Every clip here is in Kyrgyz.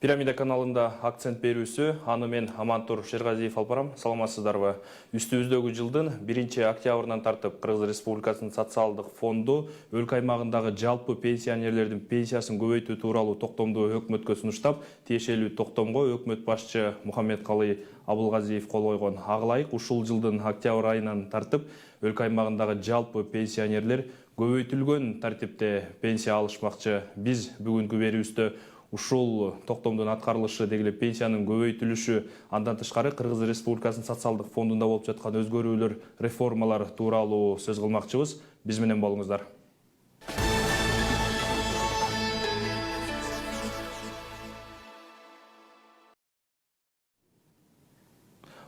Пирамида каналында акцент берүүсү аны мен Амантур Шерғазиев алпарам. Саламатсыздарбы? Үстүбүздөгү жылдын 1-октябрынан тартып Кыргыз Республикасынын социалдык фонду өлкө аймагындагы жалпы пенсионерлердин пенсиясын көбөйтүү тууралуу токтомду өкмөткө сунуштап, тиешелүү токтомго өкмөт башчы Мухаммедкалый Абылгазиев кол койгон. Ага ылайык ушул жылдын октябрь айынан тартып өлкө аймагындагы жалпы пенсионерлер көбөйтүлгөн тартипте пенсия алышмакчы. Биз бүгүнкү берүүбүздө ушул токтомдун аткарылышы дегеле пенсиянын көбөйтүлүшү, андан тышкары Кыргыз Республикасынын социалдык фондунда болуп жаткан өзгөрүүлөр, реформалар тууралуу сөз кылмакчыбыз. Биз менен болуңуздар.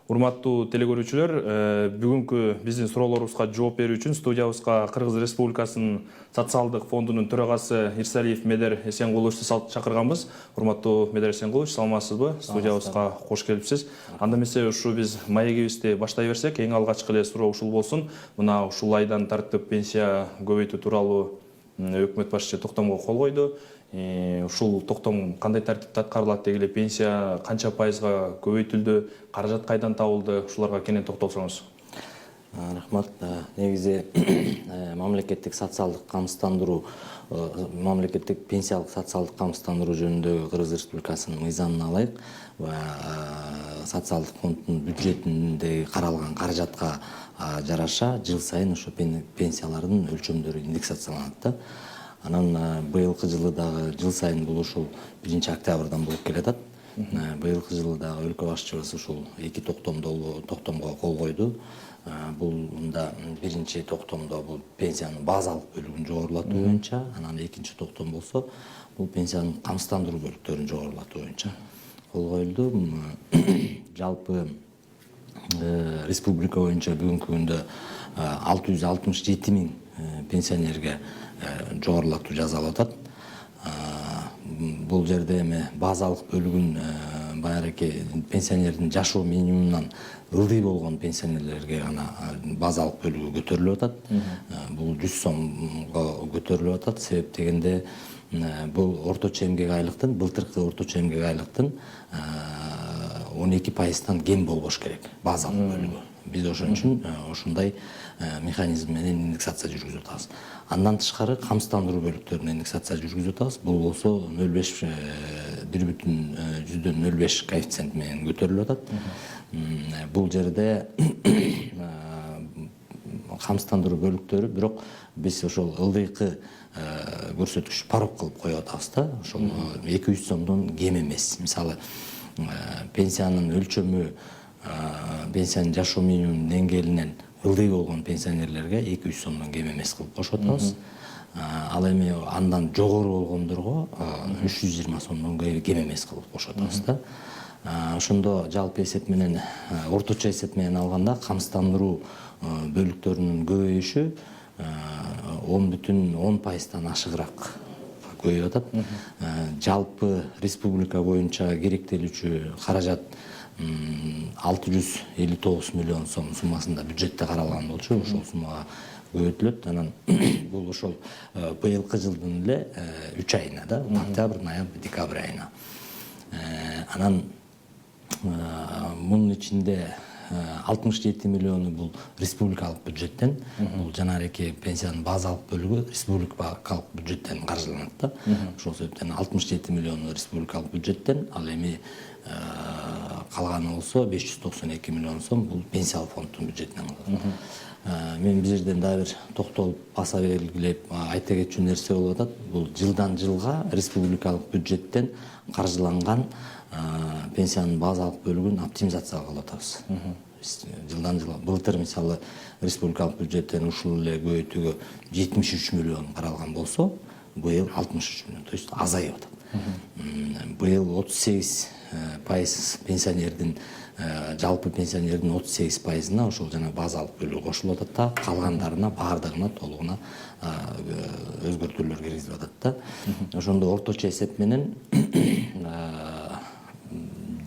Урматтуу телекөрүүчүлөр, бүгүнкү биздин суроолорубузга жооп берүү үчүн студиябызга Кыргыз Республикасынын социалдык фондунун төрагасы Ирсалиев Медер Эсенкуловичти чакырганбыз. Урматтуу Медер Эсенкулович, саламатсызбы? Студиябызга кош келипсиз. Анда эмесе ушу биз маегибизди баштай берсек, эң алгачкы эле суроо ушул болсун. Мына ушул айдан тартып пенсия көбөйтүү тууралуу өкмөт башчы токтомго кол койду. Ушул токтом кандай тартипте аткарылат дегеле, пенсия канча пайызга көбөйтүлдү, каражат кайдан табылды, ушуларга кенен токтолсоңуз. Рахмат. Негизи мамлекеттик социалдык камсыздандыруу, мамлекеттик пенсиялык социалдык камсыздандыруу жөнүндөгү Кыргыз Республикасынын мыйзамына ылайык социалдык фонддун бюджетинде каралган каражатка жараша жыл сайын ошо пенсиялардын өлчөмдөрү индексацияланат. Анан быйылкы жылы дагы жыл сайын бул ушул 1-октябрдан болуп келатат. Быйылкы жылы дагы өлкө башчыбыз ушул 2 токтомго кол койду. Бунда биринчи токтомдо бул пенсиянын базалык бөлүгүн жогорулатуу боюнча, анан экинчи токтом болсо бул пенсиянын камсыздандыруу бөлүктөрүн жогорулатуу боюнча кол коюлду. Жалпы республика боюнча бүгүнкү күндө 667 000 пенсионерге жогорулатуу жасалып атат. Бул жерде эми базалык бөлүгүн баягы пенсионердин жашоо минимумунан ылдый болгон пенсионерлерге гана базалык бөлүгү көтөрүлүп атат. Бул 100 сомго көтөрүлүп атат. Себеп дегенде бул орточо эмгек айлыктын, былтыркы орточо эмгек айлыктын 12%-тан кем болбош керек базалык бөлүгү. Биз ошон үчүн ошондой механизм менен индексация жүргүзүп атабыз. Андан тышкары камсыздандыруу бөлүктөрүнө индексация жүргүзүп атабыз. Бул болсо 1,05 коэффициент менен көтөрүлүп атат. Бул жерде камсыздандыруу бөлүктөрү, бирок биз ошол ылдыйкы көрсөткүч порог кылып коюп атабыз да. Ошол 200 сомдон кем эмес. Мисалы, пенсиянын өлчөмү, пенсиянын жашоо минимум деңгээлинен ылдый болгон пенсионерлерге 200 сомдон кем эмес кылып кошуп атабыз. Ал эми андан жогору болгондорго 320 сомдон кем эмес кылып кошуп атабыз да. Ошондо жалпы эсеп менен, орточо эсеп менен алганда камсыздандыруу бөлүктөрүнүн көбөйүшү 10,10%-тан ашыгыраак көбөйүп атат. Жалпы республика боюнча керектелүүчү каражат 659 миллион сом суммасында бюджетте каралган болчу. Ошол суммага көбөйтүлөт. Анан бул ошол быйылкы жылдын эле 3 айына да, октябрь, ноябрь, декабрь айына. Анан мунун ичинде 67 миллиону бул республикалык бюджеттен, бул жанагы пенсиянын базалык бөлүгү республикалык бюджеттен каржыланат да. Ошол себептен 67 миллиону республикалык бюджеттен, ал эми калганы болсо 592 миллион сом бул пенсиялык фонддун бюджетинен калат. Мен бул жерден дагы бир токтолуп баса белгилеп айта кетчү нерсе болуп атат. Бул жылдан жылга республикалык бюджеттен каржыланган пенсиянын базалык бөлүгүн оптимизация кылып атабыз. Жылдан жылга былтыр мисалы республикалык бюджеттен ушул эле көбөйтүүгө 73 миллион каралган болсо, быйыл 63 миллион, то есть азайып атат. Быйыл 38% пенсионердин, жалпы пенсионердин 38%-на ошол жана базалык бөлүгү кошулуп атат да, калгандарына баардыгына толугуна өзгөртүүлөр киргизип атат да. Ошондо орточо эсеп менен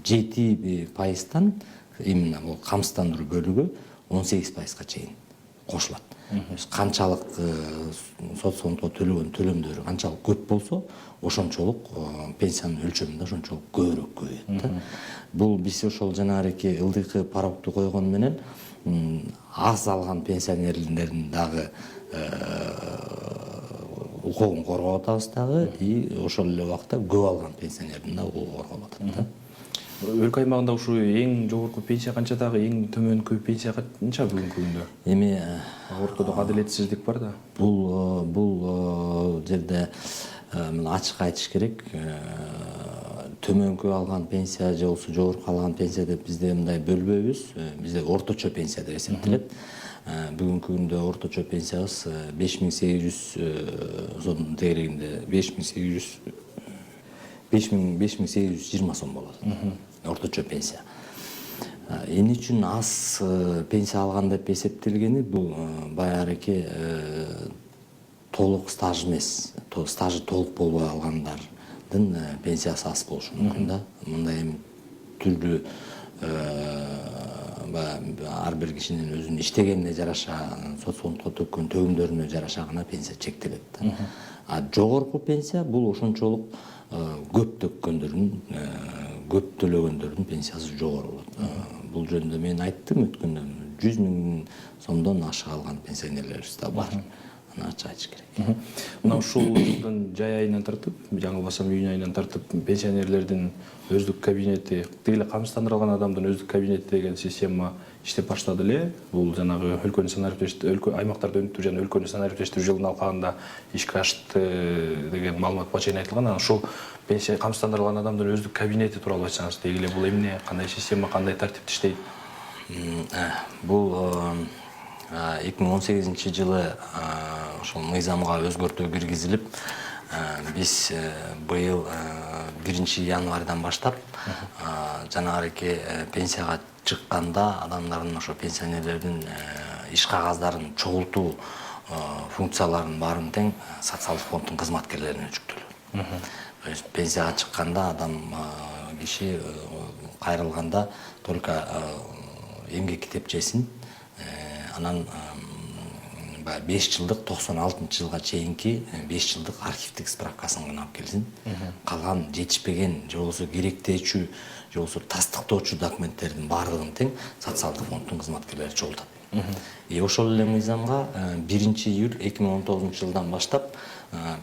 7%-тан именно бул камсыздандыруу бөлүгү 18%-га чейин кошулат. канчалык сот фондго төлөгөн төлөмдөр канчалык көп болсо ошончолук пенсиянын өлчөмү да ошончолук көбүрөөк көбөйөт да. Бул биз ошол жанагы ылдыйкы парокту койгону менен аз алган пенсионерлердин дагы укугун коргоп атабыз дагы, и ошол эле убакта көп алган пенсионердин да укугу корголуп атат да. Өлкө аймагында ушу эң жогорку пенсия канча, дагы эң төмөнкү пенсия канча бүгүнкү күндө? Эми Ортодо адилетсиздик бар да. бул жерде ачык айтыш керек. Төмөнкү алган пенсия же болбосо жогорку алган пенсия деп бизде мындай бөлбөйбүз. Бизде орточо пенсия деп эсептелет. Бүгүнкү күндө орточо пенсиябыз 5800 сомдун тегерегинде 5820 сом болот. Орточо пенсия. Эмне үчүн аз пенсия алган деп эсептелгени, бул баягы толук стаж эмес, стажы толук болбой алгандардын пенсиясы аз болушу мүмкүн да. Мындай эми түрдүү ар бир кишинин өзүнүн иштегенине жараша, сот фондко төккөн төгүмдөрүнө жараша гана пенсия чектелет да. А жогорку пенсия бул ошончолук көп төккөндөрдүн, көп төлөгөндөрдүн пенсиясы жогору болот. Бул жөнүндө мен айттым өткөндө, 100 000 сомдон ашык алган пенсионерлерибиз да бар. Аны ачык айтыш керек. Мына ушул жылдын жай айынан тартып, жаңылбасам июнь айынан тартып, пенсионерлердин өздүк кабинети, тиги эле камсыздандырылган адамдын өздүк кабинети деген система иштеп баштады эле. Бул жанагы өлкөнүн санариптештири, аймактарда өнүктүү жана өлкөнүн санариптештири жылдын алкагында ишке ашты деген маалымат буга чейин айтылган. Анан ушул пенсия камсыздандырылган адамдын өздүк кабинети тууралуу айтсаңыз, деги эле бул эмне, кандай система, кандай тартипте иштейт? Бул 2018 жылы ошол мыйзамга өзгөртүү киргизилип, биз быйыл 1 январдан баштап жанагы пенсияга чыкканда адамдардын, ошо пенсионерлердин иш кагаздарын чогултуу функцияларынын баарын тең социалдык фонддун кызматкерлерине жүктөлөт. Пенсияга чыкканда адам киши кайрылганда только эмгек китепчесин, анан 5 жылдык 96-жылга чейинки 5 жылдык архивдик справкасын гана алып келсин. Калган жетишпеген же болбосо керектөөчү же болбосо тастыктоочу документтердин баардыгын тең социалдык фонддун кызматкерлери чогултат. Ошол эле мыйзамга 1 июль 2019 жылдан баштап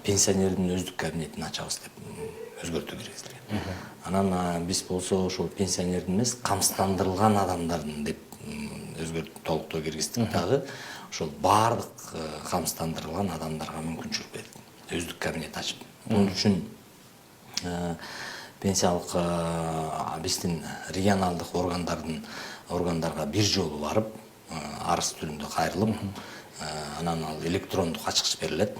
пенсионердин өздүк кабинетин ачабыз деп өзгөртүү киргизилген. Анан биз болсо ошол пенсионердин эмес, камсыздандырылган адамдардын деп толуктоо киргиздик дагы. Ошол баардык камсыздандырылган адамдарга мүмкүнчүлүк бердик. Өздүк кабинет ачып. Бул үчүн пенсиялык биздин регионалдык органдарга бир жолу барып, арыз түрүндө кайрылып, анан ал электрондук ачкыч берилет.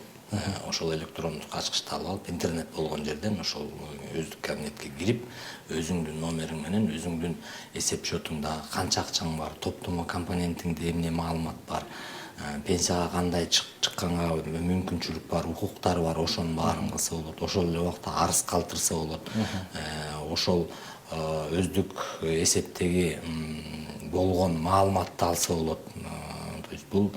Ошол электрондук ачкычты алып алып, интернет болгон жерден ошол өздүк кабинетке кирип, өзүңдүн номериң менен, өзүңдүн эсеп счетуңда канча акчаң бар, топтомо компонентиңде эмне маалымат бар, пенсияга кандай чыкканга мүмкүнчүлүк бар, укуктары бар, ошонун баарын кылса болот. Ошол эле убакта арыз калтырса болот. Ошол өздүк эсептеги болгон маалыматты алса болот. То есть бул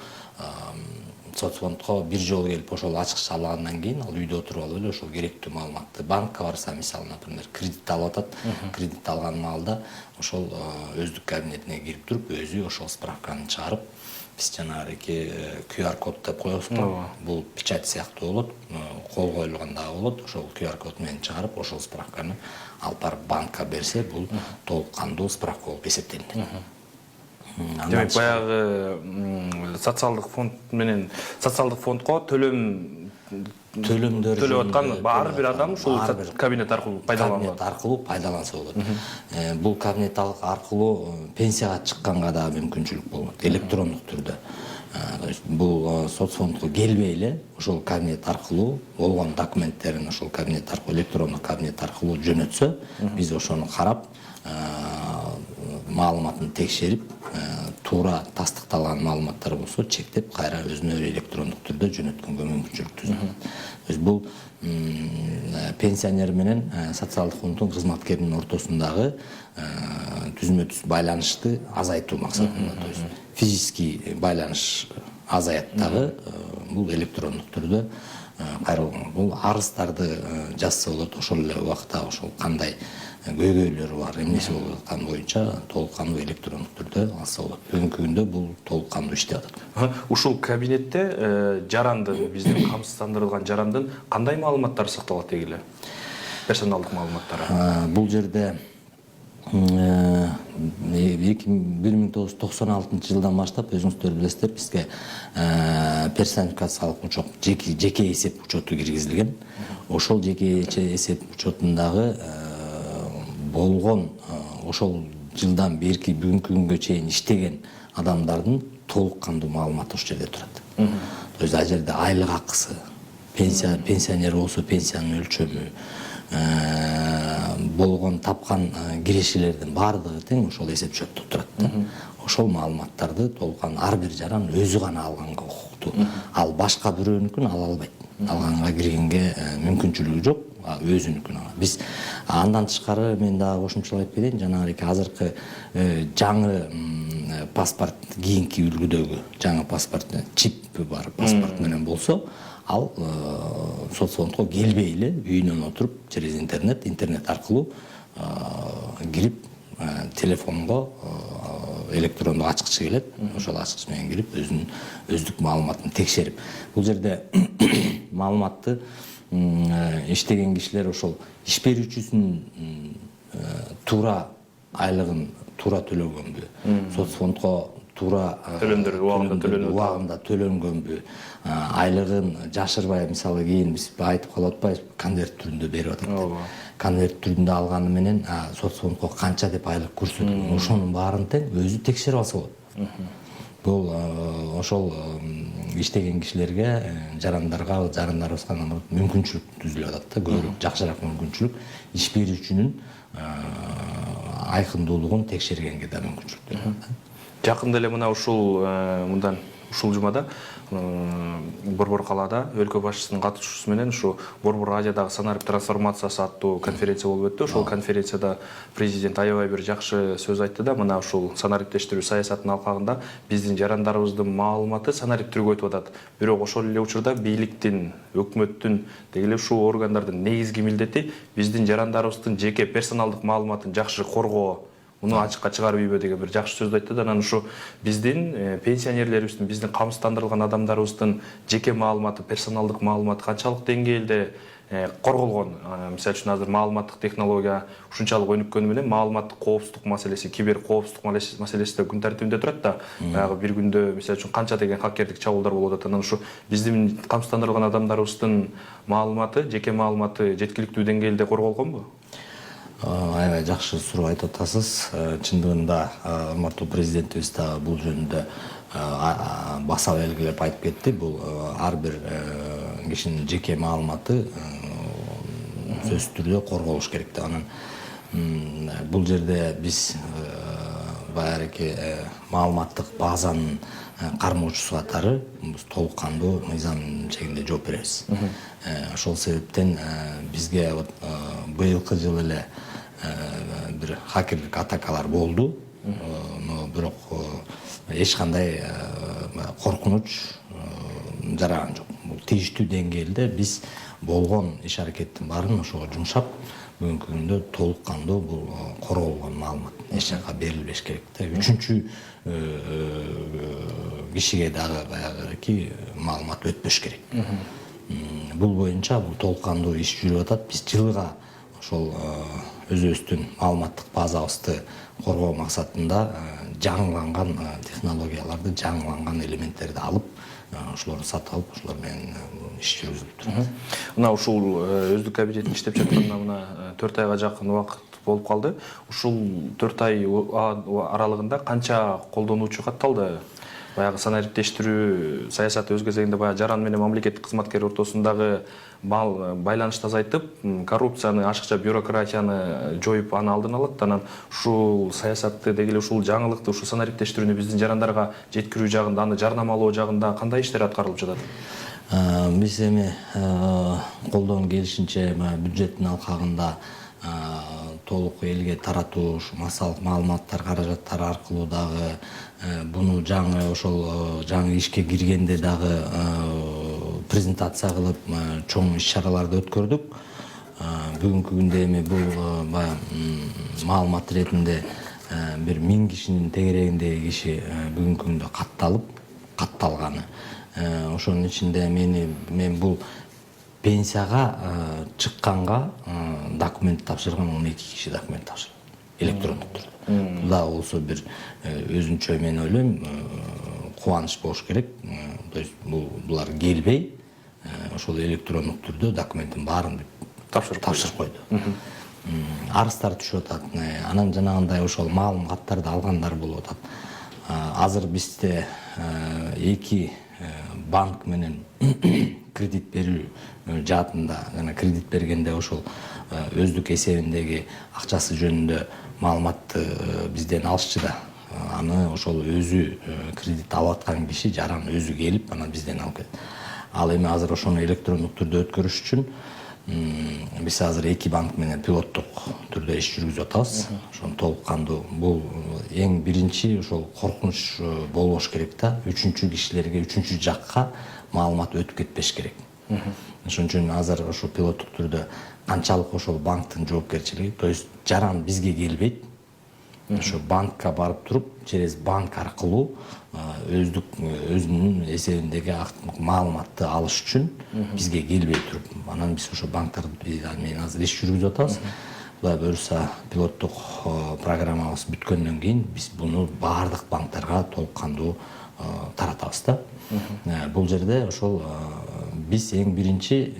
соцфондко бир жолу келип ошол ачкыч алгандан кийин ал үйдө отуруп алып эле ошол керектүү маалыматты, банкка барса, мисалы, например, кредит алып атат, кредит алган маалда ошол өздүк кабинетине кирип туруп, өзү ошол справканы чыгарып, биз жанагы QR код деп коебуз го, бул печать сыяктуу болот, кол коюлган дагы болот, ошол QR код менен чыгарып, ошол справканы алып барып банкка берсе, бул толук кандуу справка болуп эсептелинет. Демек, баягы социалдык фонд менен, социалдык фондко төлөмдөр төлөп аткан ар бир адам ушул кабинет аркылуу пайдаланса болот. Бул кабинет аркылуу пенсияга чыкканга да мүмкүнчүлүк болот, электрондук түрдө. Бул соцфондко келбей эле ошол кабинет аркылуу болгон документтерин ошол кабинет аркылуу, электрондук кабинет аркылуу жөнөтсө, биз ошону карап, маалыматын текшерип, туура тастыкталган маалыматтар болсо чектеп, кайра өзүнө электрондук түрдө жөнөткөнгө мүмкүнчүлүк түзөт. Бул пенсионер менен социалдык фонддун кызматкеринин ортосундагы түзмө-түз байланышты азайтуу максатында. То есть физический байланыш азаят дагы бул электрондук түрдө кайрылган. Бул арыздарды жазса болот, ошол эле убакта ошол кандай көйгөйлөрү бар, эмнеси болуп аткан боюнча толук кандуу электрондук түрдө алса болот. Бүгүнкү күндө бул толук кандуу иштеп атат. Ушул кабинетте жарандын, биздин камсыздандырылган жарандын кандай маалыматтары сакталат деги эле? Персоналдык маалыматтары. Бул жерде 1996 жылдан баштап өзүңүздөр билесиздер, бизге персонификациялык учет, жеке эсеп учету киргизилген. Ошол жеке эсеп учетундагы болгон ошол жылдан берки бүгүнкү күнгө чейин иштеген адамдардын толук кандуу маалыматы ошол жерде турат. То есть ал жерде айлык акысы, пенсионер болсо пенсиянын өлчөмү, болгон тапкан кирешелердин баардыгы тең ошол эсеп учетто турат. Ошол маалыматтарды толукан ар бир жаран өзү гана алганга укуктуу. Ал башка бирөөнүкүн ала албайт. Алганга киргенге мүмкүнчүлүгү жок, өзүнүкүн алат. Биз андан тышкары мен дагы кошумчалап айтып кетейин, жанагы азыркы жаңы паспорт, кийинки үлгүдөгү жаңы паспорт, чип бар паспорт менен болсо, ал соцфондго келбей эле үйүнөн отуруп через интернет аркылуу кирип телефонго электрондук ачкычы келет, ошол ачкыч менен кирип өзүнүн өздүк маалыматын текшерип. Бул жерде маалыматты иштеген кишилер ошол иш берүүчүсүнүн туура айлыгын туура төлөгөнбү, соцфондго туура убагында төлөнгөнбү, айлыгын жашырбай, мисалы кийин биз айтып калып атпайбызбы, конверт түрүндө берип атат деп. Конверт түрүндө алганы менен соцфондго канча деп айлык көрсөтүлгөн, ошонун баарын тең өзү текшерип алса болот. Бул ошол иштеген кишилерге, жарандарыбызга мүмкүнчүлүк түзүлүп атат да, көбүрөөк жакшыраак мүмкүнчүлүк иш берүүчүнүн айкындуулугун текшергенге да мүмкүнчүлүк берет. Жакында эле мына ушул жумада Борбор калаада өлкө башчысынын катышуусу менен ушу Борбор Азиядагы санарип трансформациясы аттуу конференция болуп өттү. Ошол конференцияда президент аябай бир жакшы сөз айтты да, мына ушул санариптештирүү саясатынын алкагында биздин жарандарыбыздын маалыматы санарип түргө өтүп атат. Бирок ошол эле учурда бийликтин, өкмөттүн, деги эле ушул органдардын негизги милдети биздин жарандарыбыздын жеке персоналдык маалыматын жакшы коргоо, муну ачыкка чыгарып ийбөө деген бир жакшы сөздү айтты да. Анан ушу биздин пенсионерлерибиздин, биздин камсыздандырылган адамдарыбыздын жеке маалыматы, персоналдык маалыматы канчалык деңгээлде корголгон? Мисалы үчүн азыр маалыматтык технология ушунчалык өнүккөнү менен маалыматтык коопсуздук маселеси, кибер коопсуздук маселеси да күн тартибинде турат да. Баягы бир күндө мисалы үчүн канча деген хакердик чабуулдар болуп атат. Анан ушу биздин камсыздандырылган адамдарыбыздын маалыматы, жеке маалыматы жеткиликтүү деңгээлде корголгонбу? Аябай жакшы суроо айтып атасыз. Чындыгында урматтуу президентибиз да бул жөнүндө баса белгилеп айтып кетти. Бул ар бир кишинин жеке маалыматы сөзсүз түрдө корголуш керек деп. Анан бул жерде биз баягы маалыматтык базанын кармоочусу катары толук кандуу мыйзам чегинде жооп беребиз. Ошол себептен бизге быйылкы жылы эле бир хакерлик атакалар болду, бирок эч кандай коркунуч жараган жок. Бул тийиштүү деңгээлде биз болгон иш аракеттин баарын ошого жумшап, бүгүнкү күндө толук кандуу бул корголгон маалымат эч жакка берилбеш керек да. Үчүнчү кишиге дагы баягы маалымат өтпөш керек. Бул боюнча бул толук кандуу иш жүрүп атат. Биз жылга ошол өзүбүздүн маалыматтык базабызды коргоо максатында жаңыланган технологияларды, жаңыланган элементтерди алып, ошолорду сатып алып, ошолор менен иш жүргүзүлүп турат. Мына ушул өздүк кабинеттин иштеп жатканына мына 4 айга жакын убакыт болуп калды. Ушул 4 ай аралыгында канча колдонуучу катталды? Баягы санариптештирүү саясаты өз кезегинде баягы жаран менен мамлекеттик кызматкер ортосундагы байланышты азайтып, коррупцияны, ашыкча бюрократияны жоюп, аны алдын алат. Анан ушул саясатты, деги эле ушул жаңылыкты, ушул санариптештирүүнү биздин жарандарга жеткирүү жагында, аны жарнамалоо жагында кандай иштер аткарылып жатат? Биз эми колдон келишинче бюджеттин алкагында толук элге таратуу, ушу массалык маалыматтар каражаттары аркылуу дагы буну жаңы ошол жаңы ишке киргенде дагы презентация кылып чоң иш-чараларды өткөрдүк. Бүгүнкү күндө эми бул баягы маалымат иретинде бир 1000 кишинин тегерегиндеги киши бүгүнкү күндө катталганы. Ошонун ичинде мен бул пенсияга чыкканга документ тапшырган 12 киши документ тапшырды электрондук түрдө. Бул дагы болсо бир өзүнчө мен ойлойм кубаныч болуш керек. То есть булар келбей ошол электрондук түрдө документтин баарын тапшырып койду. Арыздар түшүп атат. Анан жанагындай ошол маалым каттарды алгандар болуп атат. Азыр бизде 2 банк менен кредит берүү жаатында жана кредит бергенде ошол өздүк эсебиндеги акчасы жөнүндө маалыматты бизден алышчу да. Аны ошол өзү кредит алып аткан киши жаран өзү келип анан бизден алып кетет. Ал эми азыр ошону электрондук түрдө өткөрүш үчүн биз азыр 2 банк менен пилоттук түрдө иш жүргүзүп атабыз. Ошону толук кандуу. Бул эң биринчи ошол коркунуч болбош керек да. Үчүнчү кишилерге, үчүнчү жакка маалымат өтүп кетпеш керек. Ошон үчүн азыр ошол пилоттук түрдө канчалык ошол банктын жоопкерчилиги, то есть жаран бизге келбейт. Ошо банкка барып туруп, через банк аркылуу өзүнүн эсебиндеги маалыматты алыш үчүн бизге келбей туруп, анан биз ошо банктарды мен азыр иш жүргүзүп атабыз. Кудай буюрса, пилоттук программабыз бүткөндөн кийин биз буну баардык банктарга толук кандуу таратабыз да. Бул жерде ошол биз эң биринчи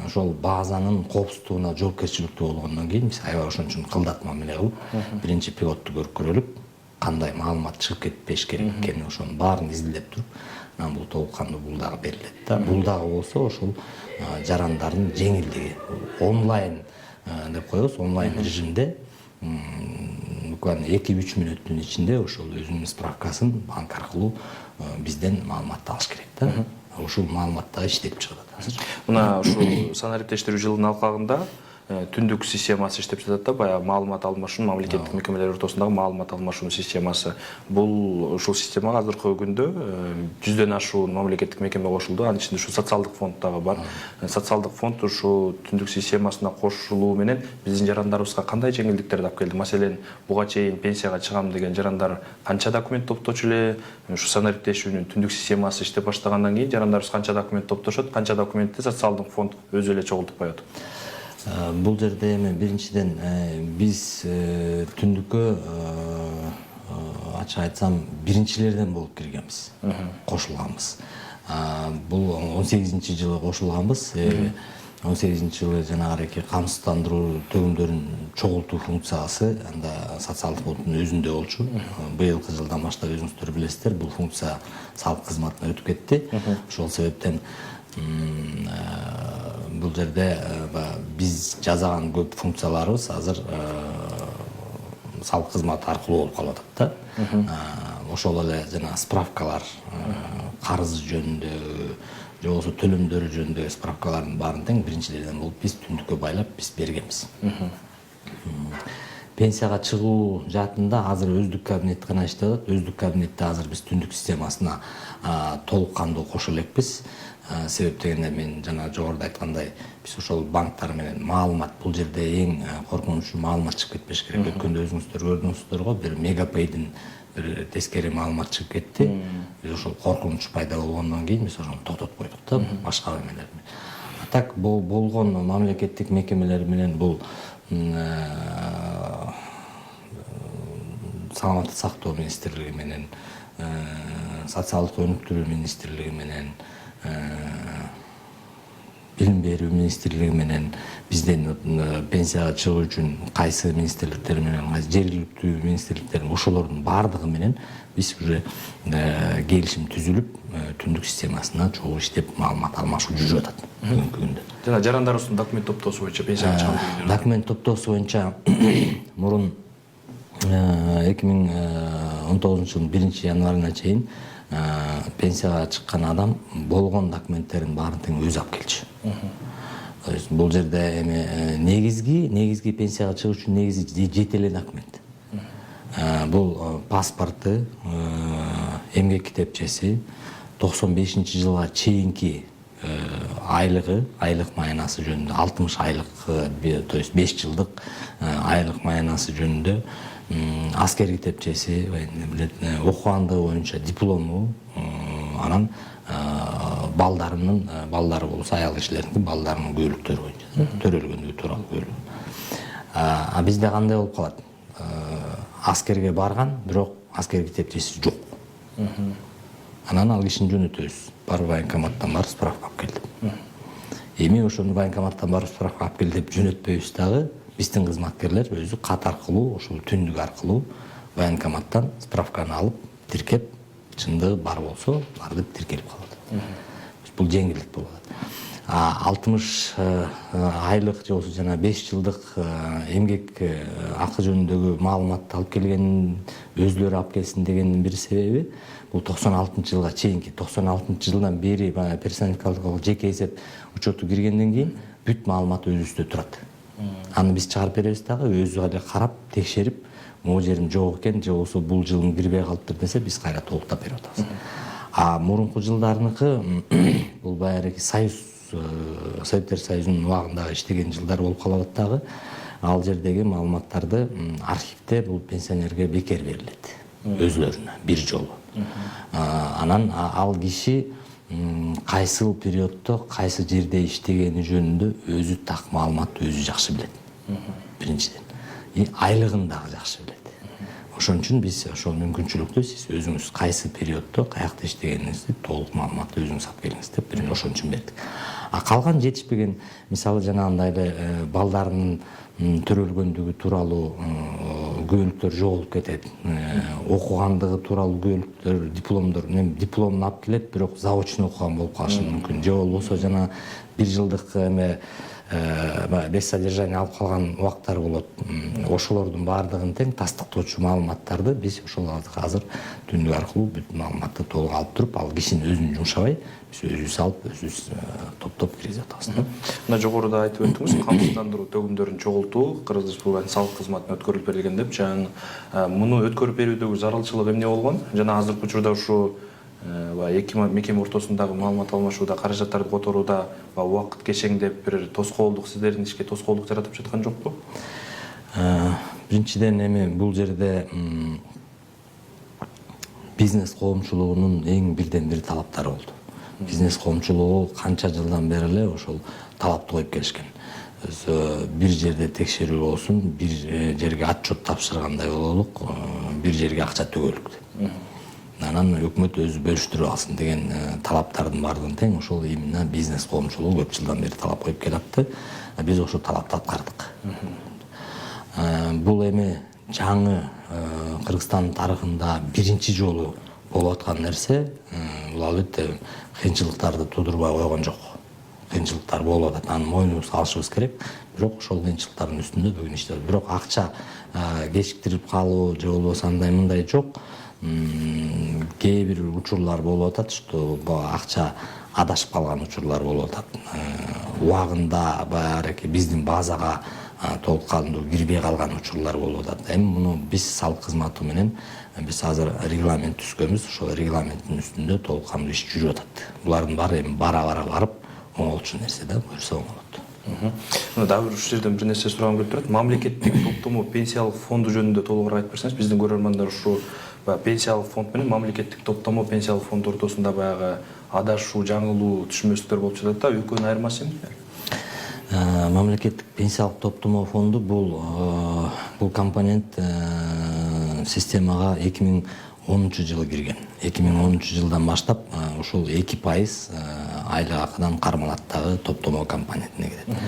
ошол базанын коопсуздугуна жоопкерчиликтүү болгондон кийин биз аябай ошон үчүн кылдат мамиле кылып, биринчи пилотту көрүп, кандай маалымат чыгып кетпеш керек экенин ошонун баарын изилдеп туруп, анан бул толук кандуу бул дагы берилет да. Бул дагы болсо ошол жарандардын жеңилдиги. Онлайн деп коебуз, онлайн режимде буквально 2-3 мүнөттүн ичинде ошол өзүнүн справкасын банк аркылуу бизден маалыматты алыш керек да. Ушул маалыматта иштелип чыгат азыр. Мына ушул санариптештирүү жылынын алкагында түндүк системасы иштеп жатат да, баягы маалымат алмашуу, мамлекеттик мекемелер ортосундагы маалымат алмашуу системасы. Бул ушул системага азыркы күндө 100дөн ашуун мамлекеттик мекеме кошулду. Анын ичинде ушу социалдык фонд дагы бар. Социалдык фонд ушул түндүк системасына кошулуу менен биздин жарандарыбызга кандай жеңилдиктерди алып келди? Маселен, буга чейин пенсияга чыгам деген жарандар канча документ топточу эле? Ушу санариптешүүнүн түндүк системасы иштеп баштагандан кийин жарандарыбыз канча документ топтошот, канча документти социалдык фонд өзү эле чогултуп коет? Бул жерде эми биринчиден биз түндүккө ачык айтсам биринчилерден болуп киргенбиз, кошулганбыз. Бул 18-жылы кошулганбыз. 18-жылы жанагы камсыздандыруу төгүмдөрүн чогултуу функциясы анда социалдык фонддун өзүндө болчу. Быйылкы жылдан баштап өзүңүздөр билесиздер, бул функция салык кызматына өтүп кетти. Ошол себептен бул жерде биз жазаган көп функцияларыбыз азыр салык кызматы аркылуу болуп калып атат да. Ошол эле жана справкалар, карыз жөнүндө же болбосо төлөмдөр жөнүндө справкалардын баарын тең биринчилерден болуп биз түндүккө байлап биз бергенбиз. Пенсияга чыгуу жаатында азыр өздүк кабинет гана иштеп атат. Өздүк кабинетте азыр биз түндүк системасына толук кандуу кошо элекпиз. Себеп дегенде мен жана жогоруда айткандай, биз ошол банктар менен маалымат, бул жерде эң коркунучу маалымат чыгып кетпеш керек. Өткөндө өзүңүздөр көрдүңүздөр го, бир мегапейдин бир тескери маалымат чыгып кетти. Биз ошол коркунуч пайда болгондон кийин биз ошону токтотуп койдук да, башка эмелер менен. Так болгон мамлекеттик мекемелер менен бул саламаттык сактоо министрлиги менен, социалдык өнүктүрүү министрлиги менен, билим берүү министрлиги менен бизден пенсияга чыгуу үчүн кайсы министрликтер менен, кайсы жергиликтүү министрликтер, ошолордун баардыгы менен биз уже келишим түзүлүп, түндүк системасына чогуу иштеп маалымат алмашуу жүрүп атат бүгүнкү күндө. Жана жарандарыбыздын документ топтоосу боюнча пенсияга чыгам дегендер. Документ топтоосу боюнча мурун 2019-жылдын 1-январына чейин пенсияга чыккан адам болгон документтерин баарын тең өзү алып келчү. То есть бул жерде эми негизги пенсияга чыгуу үчүн негизи жете эле документ. Бул паспорты, эмгек китепчеси, 95-жылга чейинки айлык маянасы жөнүндө 60 айлык, то есть 5 жылдык айлык маянасы жөнүндө, аскер китепчеси, окугандыгы боюнча диплому, анан балдары болсо аял кишилердин балдарынын көйлүктөрү боюнча төрөлгөндүгү тууралуу көйлүк. Бизде кандай болуп калат? Аскерге барган, бирок аскер китепчеси жок. Анан ал кишини жөнөтөбүз. Барып военкоматтан барып справка алып кел деп. Эми ошону военкоматтан барып справка алып кел деп жөнөтпөйбүз дагы. Биздин кызматкерлер өзү кат аркылуу, ошол түндүк аркылуу военкоматтан справканы алып, тиркеп, чындыгы бар болсо, барды тиркелип калат. Бул жеңилдик болот. 60 айлык же болбосо жана 5 жылдык эмгек акы жөнүндөгү маалыматты алып келгенин өзүлөрү алып келсин дегендин бир себеби бул 96-жылга чейинки 96-жылдан бери персоналдык жеке эсеп учету киргенден кийин бүт маалымат өзүбүздө турат. Аны биз чыгарып беребиз дагы, өзү эле карап, текшерип, могу жерим жок экен же болбосо бул жылым кирбей калыптыр десе, биз кайра толуктап берип атабыз. Мурунку жылдарыныкы бул баягы Советтер Союзунун убагындагы иштеген жылдар болуп калат дагы. Ал жердеги маалыматтарды архивде бул пенсионерге бекер берилет. Өзлөрүнө бир жолу. Анан ал киши кайсыл периоддо кайсы жерде иштегени жөнүндө өзү так маалыматты өзү жакшы билет. Биринчиден. Айлыгын дагы жакшы билет. Ошон үчүн биз ошол мүмкүнчүлүктү сиз өзүңүз кайсы периоддо каякта иштегениңизди толук маалыматты өзүңүз алып келиңиз деп биринчи ошон үчүн бердик. Калган жетишпеген, мисалы жанагындай эле балдарынын төрөлгөндүгү тууралуу көйлүктөр жоголуп кетет. Окугандыгы тууралуу көйлүктөр, дипломун алып келет, бирок заочно окуган болуп калышы мүмкүн. Же болбосо жана бир жылдык без содержания алып калган убактар болот. Ошолордун баардыгын тең тастыктоочу маалыматтарды биз ошол азыр түндүк аркылуу бүт маалыматты толук алып туруп, ал кишини өзүн жумшабай, биз өзүбүз алып, өзүбүз топтоп киргизип атабыз. Мына жогоруда айтып өттүңүз, камсыздандыруу төгүмдөрүн чогултуу Кыргыз Республикасынын салык кызматына өткөрүлүп берилген деп. Жана муну өткөрүп берүүдөгү зарылчылык эмне болгон? Жана азыркы учурда ушу эки мекеме ортосундагы маалымат алмашууда, каражаттарды которууда убакыт кечеңдеп, бир тоскоолдук, сиздердин ишке тоскоолдук жаратып жаткан жокпу? Биринчиден эми бул жерде бизнес коомчулугунун эң бирден бир талаптары болду. Бизнес коомчулугу канча жылдан бери эле ошол талапты коюп келишкен. Бир жерде текшерүү болсун, бир жерге отчет тапшыргандай бололук, бир жерге акча төгөлүк деп. Анан өкмөт өзү бөлүштүрүп алсын деген талаптардын баардыгын тең ошол именно бизнес коомчулугу көп жылдан бери талап коюп келатты. Биз ошол талапты аткардык. Бул эми жаңы Кыргызстан тарыхында биринчи жолу болуп аткан нерсе. Бул албетте кыйынчылыктарды тудурбай койгон жок. Кыйынчылыктар болуп атат, аны мойнубузга алышыбыз керек. Бирок ошол кыйынчылыктардын үстүндө бүгүн иштебиз. Бирок акча кечиктирип калуу же болбосо андай мындай жок. Кээ бир учурлар болуп атат, что акча адашып калган учурлар болуп атат. Убагында баягы биздин базага толук кандуу кирбей калган учурлар болуп атат. Эми муну биз салык кызматы менен биз азыр регламент түзгөнбүз. Ошол регламенттин үстүндө толук кандуу иш жүрүп атат. Булардын баары эми бара-бара барып оңолчу нерсе да, буюрса оңолот. Дагы бир ушул жерден бир нерсе сурагым келип турат. Мамлекеттик топтомо пенсиялык фонду жөнүндө толугураак айтып берсеңиз, биздин көрөрмандар ушу пенсиялык фонд менен мамлекеттик топтомо пенсиялык фонд ортосунда баягы адашуу, жаңылуу, түшүнбөстүктөр болуп жатат да, экөөнүн айырмасы эмне? Мамлекеттик пенсиялык топтомо фонду бул компонент системага 2010 жылы кирген. 2010 жылдан баштап ушул 2% айлык акыдан кармалат дагы топтомо компонентине кирет.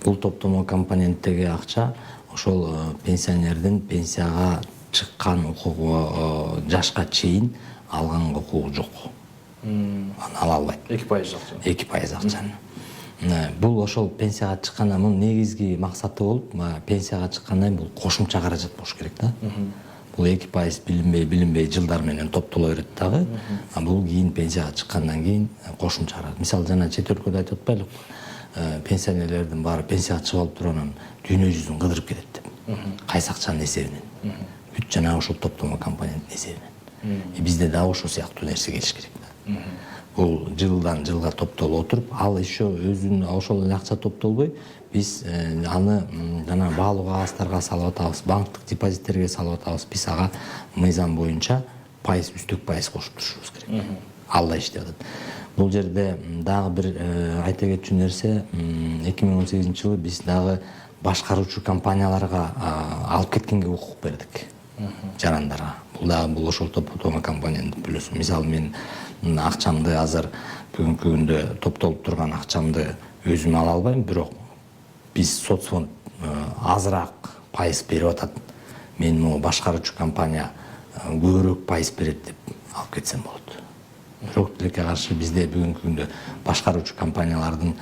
Бул топтомо компоненттеги акча ошол пенсионердин пенсияга чыккан укугу жашка чейин алган укугу жок. Аны ала албайт. 2% акча. 2% акчаны. Бул ошол пенсияга чыккандан мунун негизги максаты болуп, пенсияга чыккандан бул кошумча каражат болуш керек да. Бул 2% билинбей жылдар менен топтоло берет дагы. Бул кийин пенсияга чыккандан кийин кошумча каражат. Мисалы жана чет өлкөдө айтып атпайлыкпы? пенсионерлердин баары пенсияга чыгып алып туруп анан дүйнө жүзүн кыдырып кетет деп. Кайсы акчанын эсебинен. Бүт жанагы ушул топтомо компоненттин эсебинен. Бизде дагы ошол сыяктуу нерсе келиш керек. Бул жылдан жылга топтолуп отуруп, ал еще өзүнүн ошол эле акча топтолбой, биз аны жана баалуу кагаздарга салып атабыз, банктык депозиттерге салып атабыз. Биз ага мыйзам боюнча пайыз, үстүк пайыз кошуп турушубуз керек. Ал да иштеп атат. Бул жерде дагы бир айта кетчү нерсе, 2018-жылы биз дагы башкаруучу компанияларга алып кеткенге укук бердик. Жарандарга. Бул дагы ошол топтомо компанияның плюсу. Мисалы мен акчамды азыр бүгүнкү күндө топтолуп турган акчамды өзүм ала албайм, бирок биз соцфонд азыраак пайыз берип атат. Мен могу башкаруучу компания көбүрөөк пайыз берет деп алып кетсем болот. Бирок тилекке каршы бизде бүгүнкү күндө башкаруучу компаниялардын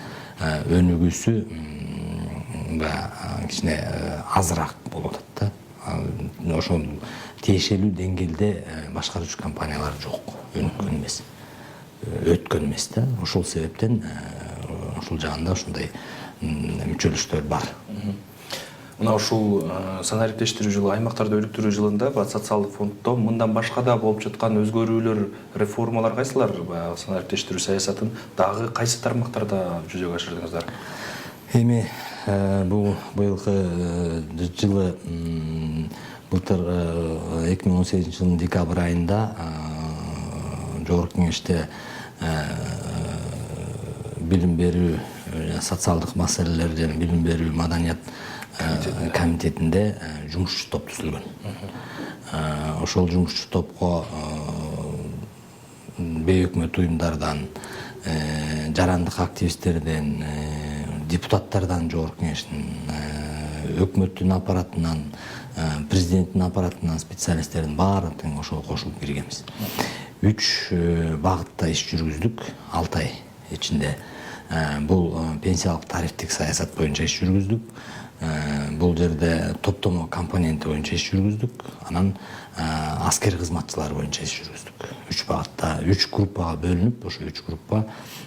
өнүгүүсү кичине азыраак болуп атат да. Ошол тиешелүү деңгээлде башкаруучу компаниялар жок, өнүккөн эмес, өткөн эмес да. Ошол себептен ошол жагында ошондой мүчөлүштөр бар. Мына ушул санариптештирүү жылы, аймактарды өнүктүрүү жылында социалдык фонддо мындан башка да болуп жаткан өзгөрүүлөр, реформалар кайсылар? Санариптештирүү саясатын дагы кайсы тармактарда жүзөгө ашырдыңыздар? Эми бул быйылкы жылы былтыр 2018-жылдын декабрь айында Жогорку Кеңеште билим берүү, социалдык маселелер жана билим берүү маданият комитетинде жумушчу топ түзүлгөн. Ошол жумушчу топко бейөкмөт уюмдардан, жарандык активисттерден, депутаттардан, Жогорку Кеңештин өкмөттүн аппаратынан, президенттин аппаратынан специалисттердин баары тең ошол кошулуп киргенбиз. 3 багытта иш жүргүздүк 6 ай ичинде. Бул пенсиялык тарифтик саясат боюнча иш жүргүздүк. Бул жерде топтомо компоненти боюнча иш жүргүздүк. Анан аскер кызматчылары боюнча иш жүргүздүк. 3 багытта, 3 группага бөлүнүп, ошо 3 группа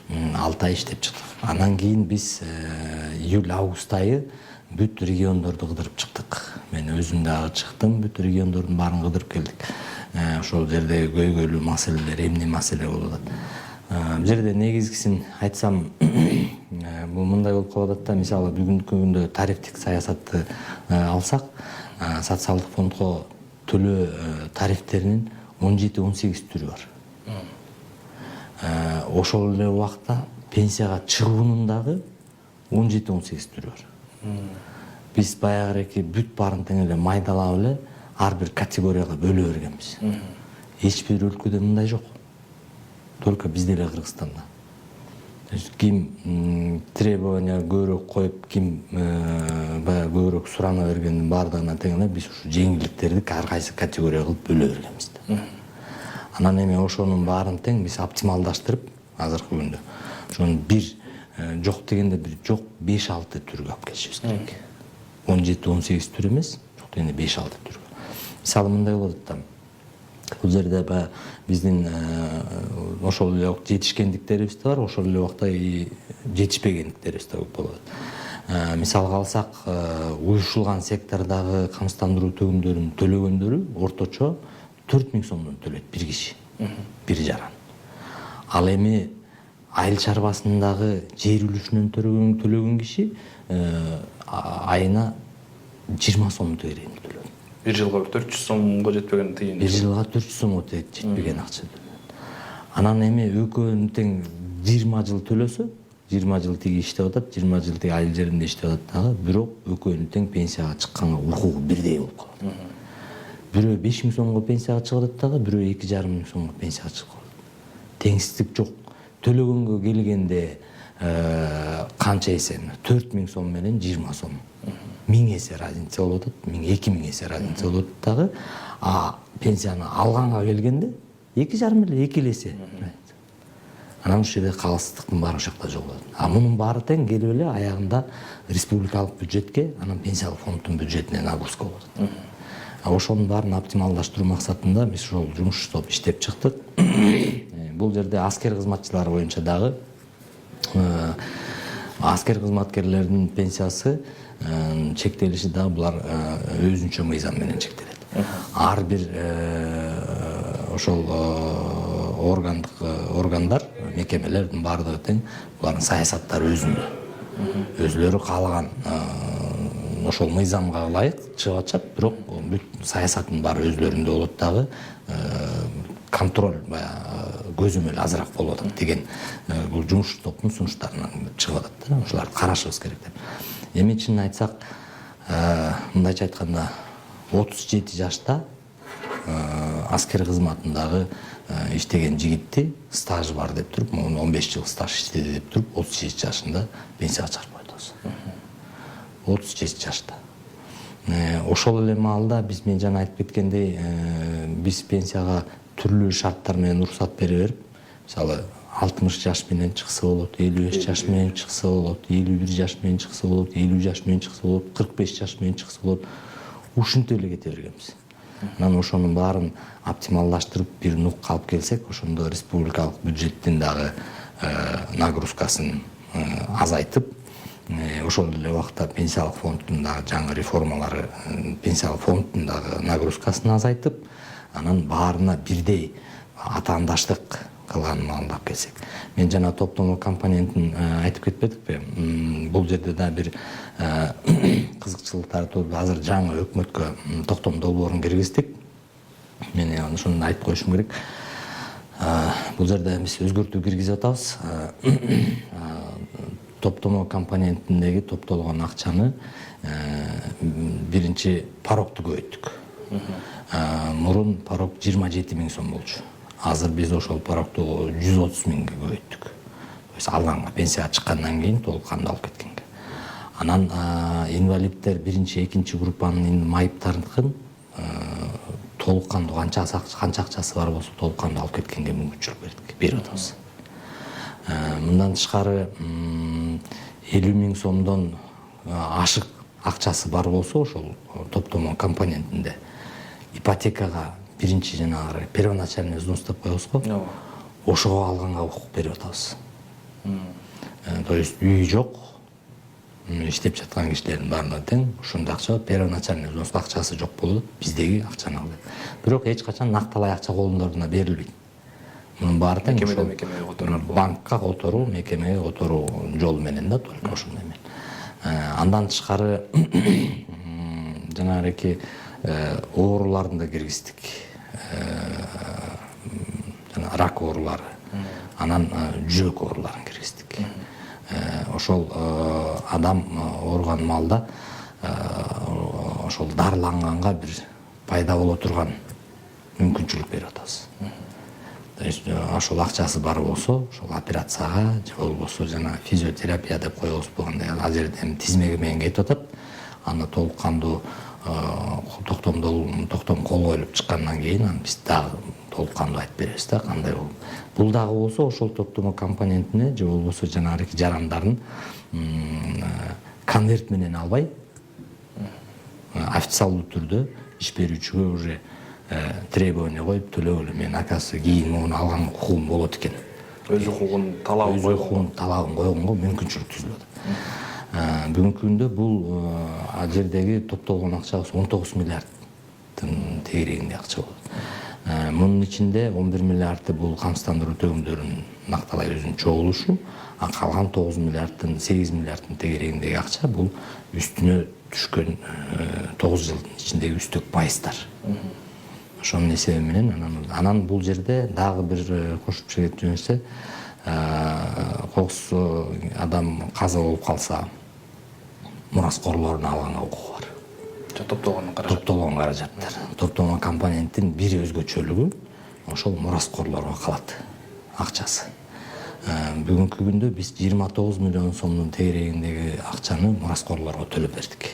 6 ай иштеп чыктык. Анан кийин биз июль-август айы бүт региондорду кыдырып чыктык. Мен өзүм дагы чыктым, бүт региондордун баарын кыдырып келдик. Ошол жерде көйгөйлүү маселелер, эмне маселе болуп атат. Бул жерде негизгисин айтсам, бул мындай болуп калып атат да, мисалы бүгүнкү күндө тарифтик саясатты алсак, социалдык фондко төлөө тарифтеринин 17-18 түрү бар. Ошол эле убакта пенсияга чыгуунун дагы 17-18 түрү бар. Биз баягыреки бүт баарын тең эле майдалап эле ар бир категорияга бөлө бергенбиз. Эч бир өлкөдө мындай жок. Только бизде эле Кыргызстанда. Ким требования көбүрөөк коюп, ким баягы көбүрөөк сурана бергендин баардыгына тең эле биз ушу жеңилдиктерди ар кайсы категория кылып бөлө бергенбиз. Анан эми ошонун баарын тең биз оптималдаштырып, азыркы күндө ошонун бир жок дегенде бир жок 5-6 түргө алып келишибиз керек. 17-18 түр эмес, жок дегенде 5-6 түргө. Мисалы мындай болот да. Бул жерде биздин ошол эле жетишкендиктерибиз да бар, ошол эле убакта жетишпегендиктерибиз да болот. Мисалга алсак, уюшулган сектордагы камсыздандыруу төгүмдөрүн төлөгөндөрү орточо 4000 сомдон төлөйт бир киши, бир жаран. Ал эми айыл чарбасындагы жер үлүшүнөн төлөгөн киши айына 20 сом тегерегинде төлөйт. Bir жылга 400 сомго жетпеген тыйын. Bir жылга 400 сомго жетпеген акча төлөйт. Анан эми экөөнү тең 20 жыл төлөсө, 20 жыл тиги иштеп атат, 20 жыл тиги айыл жеринде иштеп атат дагы, бирок экөөнү тең пенсияга чыкканга укугу бирдей болуп калат. Бирөө 5000 сомго пенсияга чыгып атат дагы, бирөө 2500 сомго пенсияга чыгып атат. Теңсиздик жок. Төлөгөнгө келгенде канча эсе? 4000 сом менен 20 сом. 1000 эсе разница болуп атат, 2000 эсе разница болуп атат дагы. Пенсияны алганга келгенде 2,5 эле 2 эсе. Анан ушул жерде калыстыктын баары ошол жакта жок болот. Мунун баары тең келип эле аягында республикалык бюджетке, анан пенсиялык фонддун бюджетине нагрузка болот. Ошонун баарын оптималдаштыруу максатында биз ошол жумушчу топ иштеп чыктык. Бул жерде аскер кызматчылары боюнча дагы Аскер кызматкерлердин пенсиясы чектелиши да булар өзүнчө мыйзам менен чектелет. Ар бир ошол органдар, мекемелердин баардыгы тең, булардын саясаттары өзүндө. Өзлөрү каалаган ошол мыйзамга ылайык чыгып атышат, бирок бүт саясаттын баары өзлөрүндө болот дагы, контроль көзөмөл азыраак болуп атат деген бул жумуш топтун сунуштарынан чыгып атат да, ошоларды карашыбыз керек деп. Эми чынын айтсак, мындайча айтканда 37 жашта аскер кызматындагы иштеген жигитти стажы бар деп туруп, 15 жыл стаж иштеди деп туруп, 37 жашында пенсияга чыгарып коет. 37 жашта. Ошол эле маалда мен жана айтып кеткендей, биз пенсияга түрлүү шарттар менен уруксат бере берип, мисалы 60 жаш менен чыкса болот, 55 жаш менен чыкса болот, 51 жаш менен чыкса болот, 50 жаш менен чыкса болот, 45 жаш менен чыкса болот. Ушинтип эле кете бергенбиз. Анан ошонун баарын оптималдаштырып бир нукка алып келсек, ошондо республикалык бюджеттин дагы нагрузкасын азайтып, ошол эле убакта пенсиялык фонддун дагы жаңы реформалары, пенсиялык фонддун дагы нагрузкасын азайтып, анан баарына бирдей атаандаштык кылган маалда алып келсек. Мен жана топтомо компонентин айтып кетпедикпи? Бул жерде да бир кызыкчылыктар туруп, азыр жаңы өкмөткө токтом долбоорун киргиздик. Мен ошону айтып коюшум керек. Бул жерде биз өзгөртүү киргизип атабыз. Топтомо компонентиндеги топтолгон акчаны биринчи парокту көбөйттүк. Мурун парок 27 000 сом болчу. Азыр биз ошол парокту 130 000ге көбөйттүк. Алганга, пенсияга чыккандан кийин толук кандуу алып кеткенге. Анан инвалиддер биринчи, экинчи группанын майыптардыкын толук кандуу канча акчасы бар болсо толук кандуу алып кеткенге мүмкүнчүлүк берип атабыз. Мындан тышкары 50 000 сомдон ашык акчасы бар болсо ошол топтомо компонентинде ипотекага биринчи жанагы первоначальный взнос деп коебуз го. Ошого алганга укук берип атабыз. То есть үй жок, иштеп жаткан кишилердин баарына тең ошондой акча, первоначальный взнос акчасы жок болот, биздеги акчаны алат. Бирок эч качан накталай акча колуңдарына берилбейт. Мунун баары тең мекемеге которуу, банкка которуу, мекемеге которуу жол менен да, только ошондой менен. Андан тышкары жанагы ооруларын да киргиздик. Рак оорулары, анан жүрөк ооруларын киргиздик. Ошол адам ооруган маалда ошол дарыланганга бир пайда боло турган мүмкүнчүлүк берип атабыз. То есть ошол акчасы бар болсо, ошол операцияга же болбосо жана физиотерапия деп коебуз болгондой, азыр эми тизмеги менен кетип атат. Аны толук кандуу токтом кол коюлуп чыккандан кийин биз дагы толук кандуу айтып беребиз да, кандай болуп. Бул дагы болсо ошол топтомо компонентине же болбосо жанагы жарандарын конверт менен албай, официалдуу түрдө иш берүүчүгө уже требование коюп төлөгөлө, мен акасы кийин муну алган укугум болот экен. Өз укугун талабын койгонго мүмкүнчүлүк түзүлүп атат. Бүгүнкү күндө бул жердеги топтолгон акчабыз 19 миллиардтын тегерегинде акча болот. Мунун ичинде 11 миллиарды бул камсыздандыруу төгүмдөрүнүн накталай өзүнүн чогулушу, а калган 9 миллиардтын 8 миллиардтын тегерегиндеги акча бул үстүнө түшкөн 9 жылдын ичиндеги үстөк пайыздар. Ошонун эсеби менен анан бул жерде дагы бир кошумча кетип жөнөтсө, кокус адам каза болуп калса, мураскорлорун алганга укугу бар. Топтолгон каражаттар. Топтолгон компоненттин бир өзгөчөлүгү ошол мураскорлорго калат акчасы. Бүгүнкү күндө биз 29 миллион сомдун тегерегиндеги акчаны мураскорлорго төлөп бердик.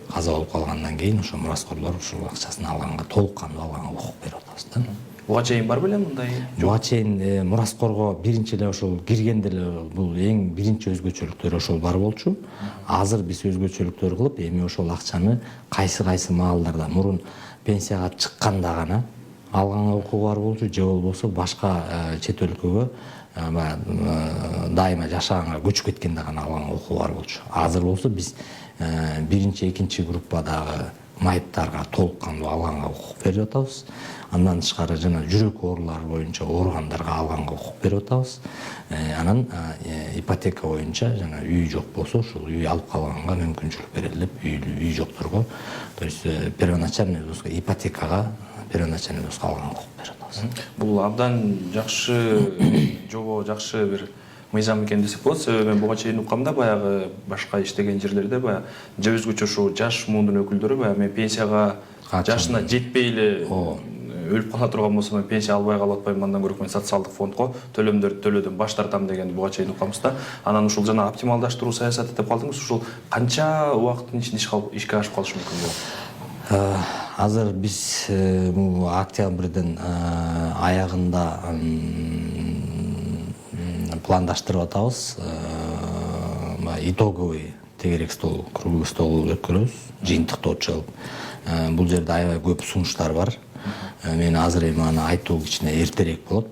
Каза болуп калгандан кийин ошол мураскорлор ушул акчасын алганга, толук кандуу алганга укук берип атабыз да. Буга чейин бар беле мындай? Буга чейин мураскорго биринчи эле ошол киргенде эле бул эң биринчи өзгөчөлүктөр ошол бар болчу. Азыр биз өзгөчөлүктөр кылып, эми ошол акчаны кайсы маалдарда мурун пенсияга чыкканда гана алганга укугу бар болчу, же болбосо башка чет өлкөгө дайыма жашаганга көчүп кеткенде гана алган укук бар болчу. Азыр болсо биз биринчи, экинчи группадагы майыптарга толук кандуу алганга укук берип атабыз. Андан тышкары жана жүрөк оорулары боюнча ооругандарга алганга укук берип атабыз. Анан ипотека боюнча жана үй жок болсо ушул үй алып калганга мүмкүнчүлүк берилип, үй жокторго, то есть первоначальный взноско ипотекага первоначальный взноско алганга укук берип атабыз. Бул абдан жакшы жобо, жакшы бир мыйзам экен десек болот. Себеби мен буга чейин уккамда баягы башка иштеген жерлерде баягы же өзгөчө ушу жаш муундун өкүлдөрү баягы мен пенсияга жашына жетпей эле өлүп кала турган болсом мен пенсия албай калып атпайм, андан көрөк мен социалдык фондко төлөмдөрдү төлөөдөн баш тартам дегенди буга чейин укканбыз да. Анан ушул жана оптималдаштыруу саясаты деп калдыңыз. Ушул канча убакыттын ичинде ишке ашып калышы мүмкүн болот? Азыр биз октябрдын аягында пландаштырып атабыз. Итоговый тегерек стол, круглый стол өткөрөбүз, жыйынтыктоо чыгып. Бул жерде аябай көп сунуштар бар. Мен азыр эми аны айтуу кичине эртерээк болот.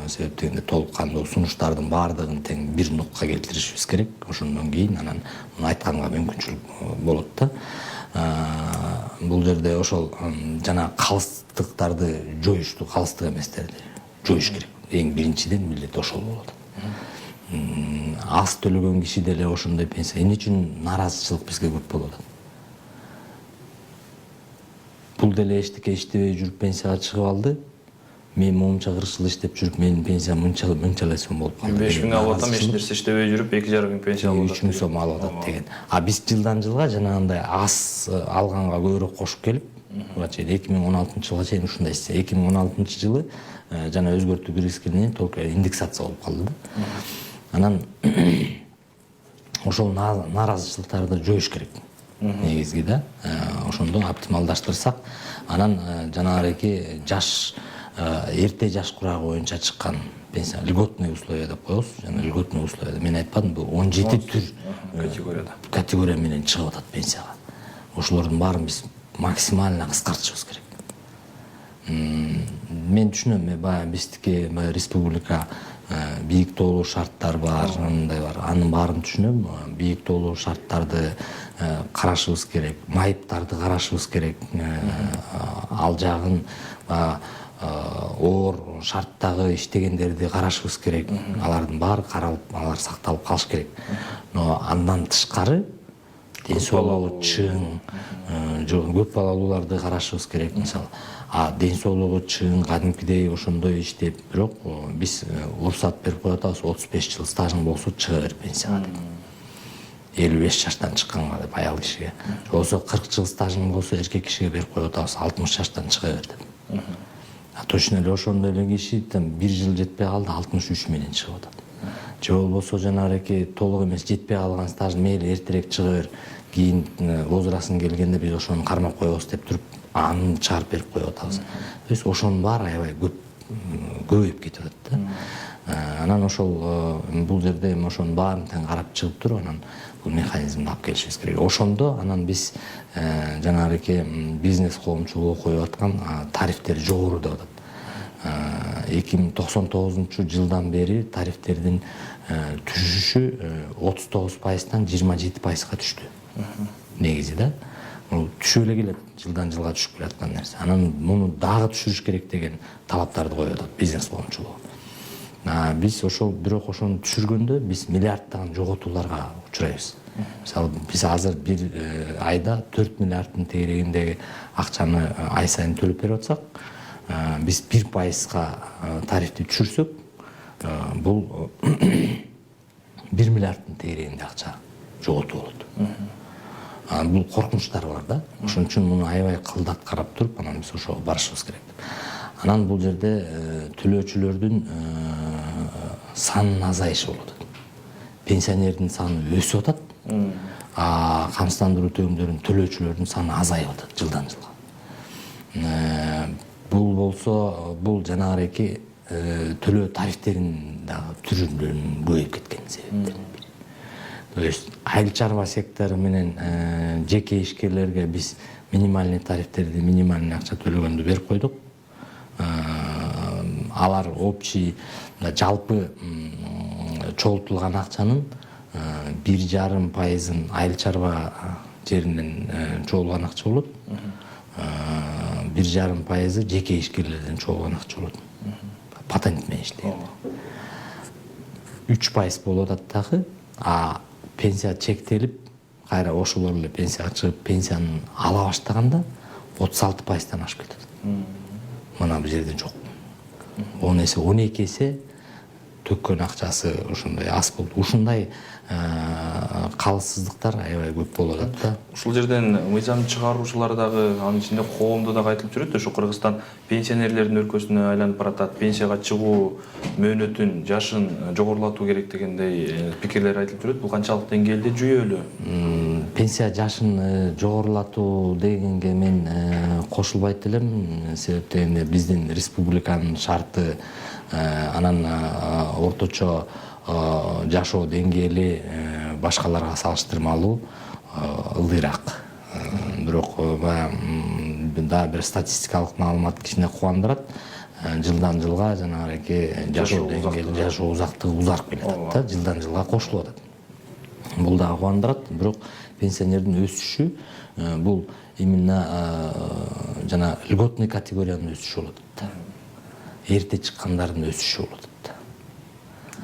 Себеп дегенде толук кандуу сунуштардын баардыгын тең бир нукка келтиришибиз керек. Ошондон кийин анан муну айтканга мүмкүнчүлүк болот да. Бул жерде ошол жана калыстыктарды жоюшту, калыстык эместерди жоюш керек. Эң биринчиден милдет ошол болот. Аз төлөгөн киши деле ошондой пенсия. Эмне үчүн нааразычылык бизге көп болуп атат? Бул деле эчтеке иштебей жүрүп пенсияга чыгып алды. Мен моунча кырсыл иштеп жүрүп менин пенсиям мынчалай сом болуп калды. 5000 алып атам, эч нерсе иштебей жүрүп 2,5 мың пенсия алып атат. 3000 сом алып атат деген. Биз жылдан жылга жанагындай аз алганга көбүрөөк кошуп келип, 2016 жылга чейин ушундай исте. 2016 жылы жана өзгөртүү киргизгенден толук индексация болуп калды да. Анан ошол нааразычылыктарды жоюш керек. Негизги да. Ошондо оптималдаштырсак, анан жанагы жаш эрте жаш курагы боюнча чыккан пенсия, льготный условия деп коебуз. Жана льготный условия мен айтпадым, бул 17 түр категория менен чыгып атат пенсияга. Ошолордун баарын биз максимально кыскартышыбыз керек. Мен түшүнөм, баягы биздики республика бийик тоолуу шарттар бар, андай бар. Анын баарын түшүнөм. Бийик тоолуу шарттарды карашыбыз керек, майыптарды карашыбыз керек. Ал жагын оор шарттагы иштегендерди карашыбыз керек. Алардын баары каралып, алар сакталып калыш керек. Но андан тышкары ден соолугу чың, көп балалууларды карашыбыз керек. Мисалы, ден соолугу чың, кадимкидей ошондой иштеп, бирок биз уруксат берип коюп атабыз, 35 жыл стажың болсо чыга бер пенсияга деп. 55 жаштан чыкканга деп аял кишиге. Болсо 40 жыл стажың болсо эркек кишиге берип коюп атабыз, 60 жаштан чыга бер деп. Точно эле ошондой эле киши 1 жыл жетпей калды, 63 менен чыгып атат. Же болбосо жанагы толук эмес жетпей калган стажын мейли эртерээк чыга бер, кийин возрастың келгенде биз ошону кармап коебуз деп туруп, аны чыгарып берип коюп атабыз. То есть ошонун баары аябай көбөйүп кетип атат да. Анан ошол бул жерде эми ошонун баарын тең карап чыгып туруп, анан бул механизмди алып келишибиз керек. Ошондо анан биз жанагы бизнес коомчулугу коюп аткан тарифтер жогору деп атат. 2099 жылдан бери тарифтердин түшүшү 39%-тан 27%-га түштү. Негизи да. Бул түшүп эле келет, жылдан жылга түшүп келаткан нерсе. Анан муну дагы түшүрүш керек деген талаптарды коюп атат бизнес коомчулугу. Биз ошол бирок ошону түшүргөндө биз миллиарддаган жоготууларга учурайбыз. Мисалы, биз азыр бир айда 4 миллиарддын тегерегиндеги акчаны ай сайын төлөп берип атсак, биз 1%-га тарифти түшүрсөк, бул 1 миллиарддын тегерегинде акча жоготуу болот. Бул коркунучтар бар да. Ошон үчүн муну аябай кылдат карап туруп, анан биз ошого барышыбыз керек. Анан бул жерде төлөөчүлөрдүн санын азайышы болот. Пенсионердин саны өсүп атат. Камсыздандыруу төлөмдөрүн төлөөчүлөрдүн саны азайып атат жылдан жылга. Бул болсо, бул жанагы төлөө тарифтерин дагы түрүнүн көбөйүп кеткен себептердин бири. То есть айыл чарба сектору менен жеке ишкерлерге биз минимальный тарифтерди, минимальный акча төлөгөндү берип койдук. алар общий жалпы чогултулган акчанын 1,5% айыл чарба жеринен чогулган акча болот. 1,5% жеке ишкерлерден чогулган акча болот. Патент менен иштеген. 3% болуп атат дагы. Пенсия чектелип, кайра ошолор эле пенсияга чыгып, пенсияны ала баштаганда 36%тан ашып кетет. Мына бул жерде жок. 10 эсе, 12 эсе төккөн акчасы ошондой аз болду. Ушундай калыссыздыктар аябай көп болуп атат да. Ушул жерден мыйзам чыгаруучулар дагы, анын ичинде коомдо дагы айтылып жүрөт. Ошо Кыргызстан пенсионерлердин өлкөсүнө айланып баратат. Пенсияга чыгуу мөөнөтүн, жашын жогорулатуу керек дегендей пикирлер айтылып жүрөт. Бул канчалык деңгээлде жүйөлүү? Пенсия жашын жогорулатуу дегенге мен кошулбайт элем. Себеп дегенде биздин республиканын шарты, анан орточо жашоо деңгээли башкаларга салыштырмалуу ылдыйраак. Бирок да бир статистикалык маалымат кичине кубандырат. Жылдан жылга жанагы жашоо деңгээли, жашоо узактыгы узарып келатат да, жылдан жылга кошулуп атат. Бул дагы кубандырат, бирок пенсионердин өсүшү бул именно жана льготный категориянын өсүшү болот да. Эрте чыккандардын өсүшү болот да.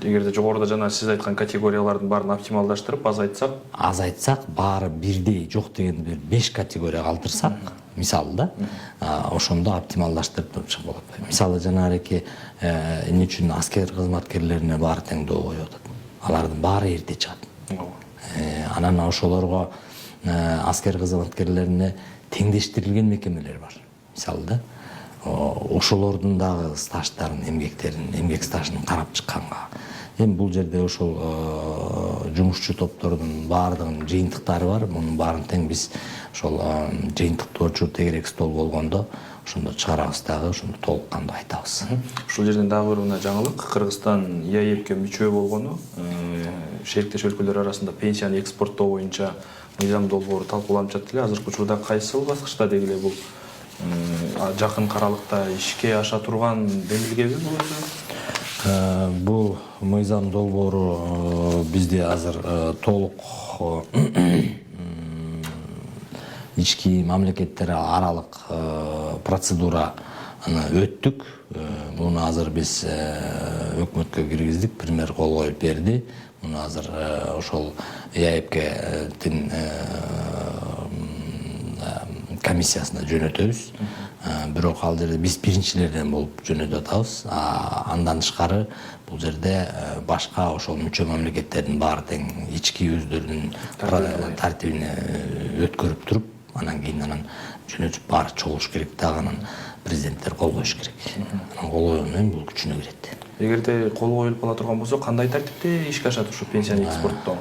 Эгерде жогоруда жана сиз айткан категориялардын баарын оптималдаштырып азайтсак, баары бирдей жок дегенде 5 категория калтырсак, мисалы да, ошондо оптималдаштырып турчу болот. Мисалы жанагы эмне үчүн аскер кызматкерлерине баары теңдөө коюп атат. Алардын баары эрте чыгат. Анан ошолорго аскер кызматкерлерине теңдештирилген мекемелер бар. Мисалы да, ошолордун дагы стаждарын, эмгек стажын карап чыкканга. Эми бул жерде ошол жумушчу топтордун баардыгынын жыйынтыктары бар. Мунун баарын тең биз ошол жыйынтыктоочу тегерек стол болгондо ошондо чыгарабыз дагы, ошондо толук кандуу айтабыз. Ушул жерден дагы бир мына жаңылык, Кыргызстан ИАЭПке мүчө болгону, шериктеш өлкөлөр арасында пенсияны экспорттоо боюнча мыйзам долбоору талкууланып жатты эле. Азыркы учурда кайсыл баскычта дегиле бул жакын аралыкта ишке аша турган демилгеби бул өзү? Бул мыйзам долбоору бизде азыр толук ички мамлекеттер аралык процедураны өттүк. Муну азыр биз өкмөткө киргиздик, премьер кол коюп берди. Муну азыр ошол ИАЭПке комиссиясына жөнөтөбүз. Бирок ал жерде биз биринчилерден болуп жөнөтүп атабыз. Андан тышкары бул жерде башка ошол мүчө мамлекеттердин баары тең ички өздөрүнүн тартибине өткөрүп туруп, анан кийин жөнөтүп баары чогулуш керек дагы, анан президенттер кол коюш керек. Анан кол койгондон кийин бул күчүнө кирет. Эгерде кол коюлуп кала турган болсо, кандай тартипте ишке ашат ушу пенсияны экспорттоо?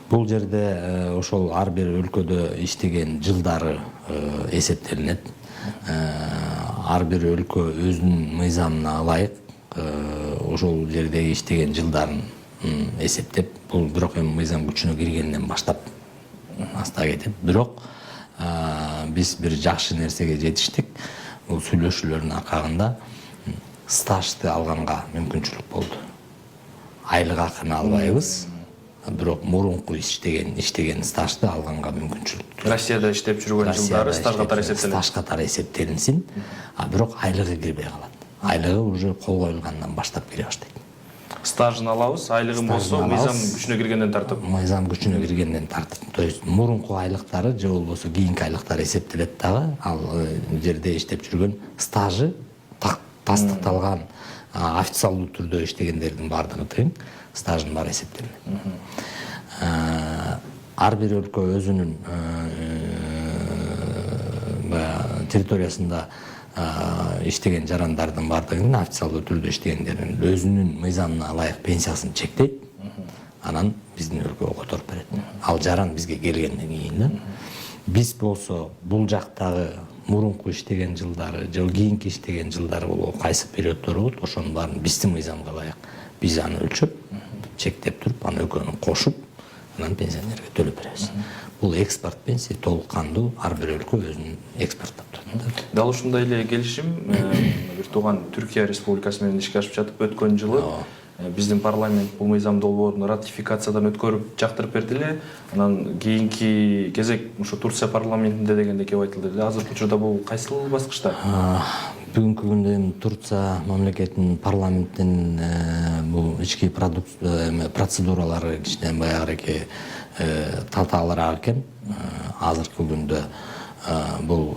Бул жерде ошол ар бир өлкөдө иштеген жылдары эсептелинет. Ар бир өлкө өзүнүн мыйзамына ылайык ошол жердеги иштеген жылдарын эсептеп, бул бирок эми мыйзам күчүнө киргенден баштап аста кетет. Бирок биз бир жакшы нерсеге жетиштик. Бул сүйлөшүүлөрдүн аркагында стажды алганга мүмкүнчүлүк болду. Айлык акыны албайбыз, бирок мурунку иштеген стажды алганга мүмкүнчүлүк. Россияда иштеп жүргөн жылдары стаж катары эсептелет. Стаж катары эсептелинсин, бирок айлыгы кирбей калат. Айлыгы уже кол коюлгандан баштап кире баштайт. Стажын алабыз, айлыгын болсо мыйзам күчүнө киргенден тартып. Мыйзам күчүнө киргенден тартып. То есть мурунку айлыктары же болбосо кийинки айлыктары эсептелет дагы. Ал жерде иштеп жүргөн стажы тастыкталган, официалдуу түрдө иштегендердин баардыгы тең стажын баары эсептелет. Ар бир өлкө өзүнүн территориясында иштеген жарандардын баардыгынын официалдуу түрдө иштегендердин өзүнүн мыйзамына ылайык пенсиясын чектейт. Анан биздин өлкөгө которуп берет. Ал жаран бизге келгенден кийин да. Биз болсо бул жактагы мурунку иштеген жылдары, же кийинки иштеген жылдары болобу, кайсы периоддор болот, ошонун баарын биздин мыйзамга ылайык биз аны өлчөп, чектеп туруп, аны экөөнүн кошуп, анан пенсионерге төлөп беребиз. Бул экспорт пенсия толук кандуу ар бир өлкө өзүнүн экспорттоп турат. Дал ушундай эле келишим бир тууган Түркия Республикасы менен ишке ашып жатып өткөн жылы биздин парламент бул мыйзам долбоорун ратификациядан өткөрүп жактырып берди эле. Анан кийинки кезек ушу Турция парламентинде дегенде кеп айтылды эле. Азыркы учурда бул кайсыл баскычта? Бүгүнкү күндө эми Турция мамлекетинин парламенттин бул ички процедуралары кичине баягыраки татаалыраак экен. Азыркы күндө бул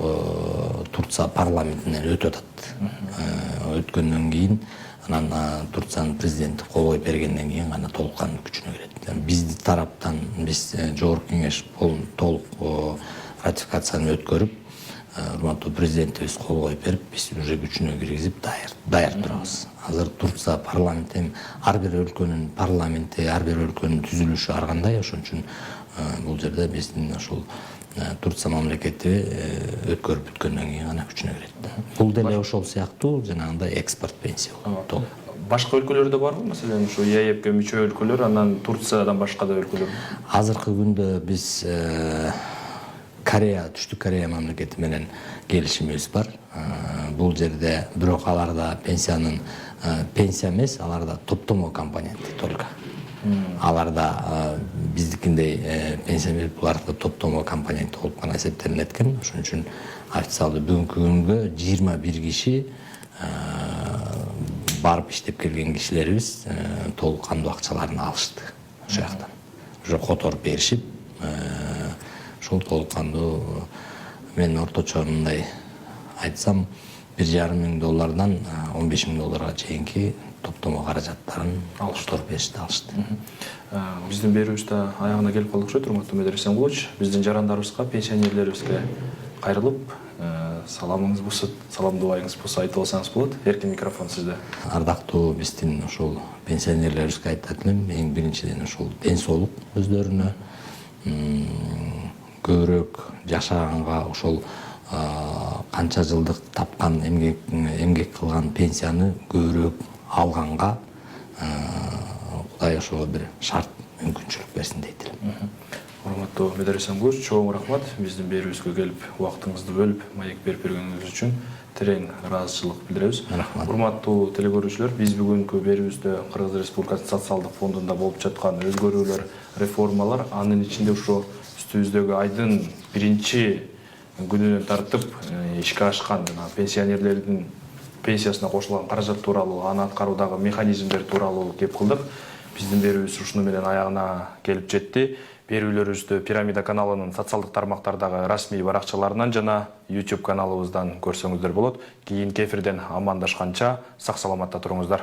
Турция парламентинен өтүп атат. Өткөндөн кийин анан Турциянын президенти кол коюп бергенден кийин гана толук кандуу күчүнө кирет. Биздин тараптан биз жогорку кеңеш толук ратификацияны өткөрүп, урматтуу президентибиз кол коюп берип, биз уже күчүнө киргизип даяр турабыз. Азыр Турция парламенти ар бир өлкөнүн парламенти, ар бир өлкөнүн түзүлүшү ар кандай, ошон үчүн бул жерде биздин ошол Турция мамлекети өткөрүп бүткөндөн кийин гана күчүнө кирет. Бул деле ошол сыяктуу жанагындай экспорт пенсия болот. Башка өлкөлөрдө барбы? Маселен, ушу ЕАЭПке мүчө өлкөлөр, анан Турциядан башка да өлкөлөр. Азыркы күндө биз Корея, Түштүк Корея мамлекети менен келишимибиз бар. Бул жерде бирок аларда пенсия эмес, аларда топтомо компоненти только. Аларда биздикиндей пенсия берип, буларда топтомо компоненти болуп гана эсептелинет экен. Ошон үчүн официалдуу бүгүнкү күнгө 21 киши барып иштеп келген кишилерибиз толук кандуу акчаларын алышты ошол жактан. Уже которуп беришип, ошол толук кандуу мен орточо мындай айтсам $1,5 миң 15 миң долларга чейинки топтомо каражаттарын которуп беришти, алышты. Биздин берүүбүз да аягына келип калды окшойт, урматтуу Медер Эсенгулович. Биздин жарандарыбызга, пенсионерлерибизге кайрылып, саламыңыз болсо, саламдубайыңыз болсо айтып алсаңыз болот. Эркин микрофон сизде. Ардактуу биздин ошол пенсионерлерибизге айтат элем, эң биринчиден ошол ден соолук өздөрүнө, көбүрөөк жашаганга, ошол канча жылдык тапкан эмгек кылган пенсияны көбүрөөк алганга Кудай ошого бир шарт мүмкүнчүлүк берсин дейт элем. Урматтуу Медер Эсенгулович, чоң рахмат биздин берүүбүзгө келип, убактыңызды бөлүп, маек берип бергениңиз үчүн терең ыраазычылык билдиребиз. Урматтуу телекөрүүчүлөр, биз бүгүнкү берүүбүздө Кыргыз Республикасынын социалдык фондунда болуп жаткан өзгөрүүлөр, реформалар, анын ичинде ушу үстүбүздөгү айдын биринчи күнүнөн тартып ишке ашкан пенсионерлердин пенсиясына кошулган каражат тууралуу, аны аткаруудагы механизмдер тууралуу кеп кылдык. Биздин берүүбүз ушуну менен аягына келип жетти. Берүүлөрүбүздү Пирамида каналынын социалдык тармактардагы расмий баракчаларынан жана YouTube каналыбыздан көрсөңүздөр болот. Кийинки эфирден амандашканча сак саламатта туруңуздар.